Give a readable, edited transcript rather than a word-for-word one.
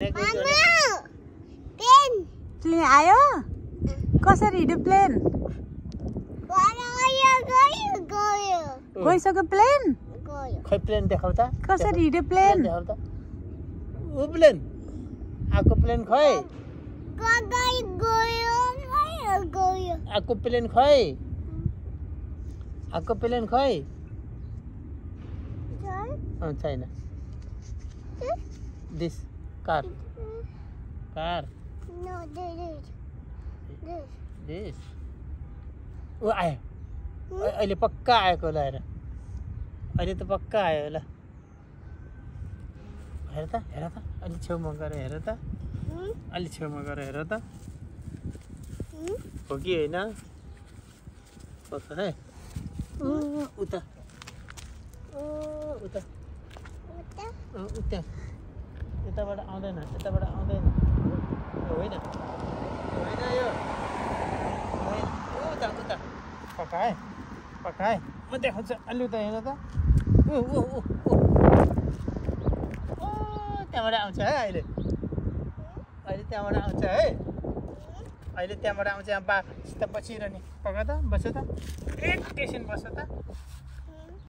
हिँडेको प्लेन आयो कसरी हिँड्यो प्लेन गइसक्यो प्लेन खै प्लेन देखाउ त कसरी हिँड्यो प्लेन देखाउ त ऊ प्लेन आको प्लेन खै आको प्लेन खै आको प्लेन खै छैन दिस कार दिस ऊ आयो अहिले पक्का आएको ल हेर अहिले त पक्का आयो ल हेर त अलि छेउमा गएर हेर त अलि छेउमा गएर हेर त हो कि होइन पक्का है उता उता उता यताबाट आउँदैन होइन यो उता पक्का है म देखाउँछु अलि उता हेर त त्यहाँबाट आउँछ है अहिले त्यहाँबाट आउँछ है यहाँ बासित बसिरहने पक्का त बस्यो त एकैछिन बस्यो त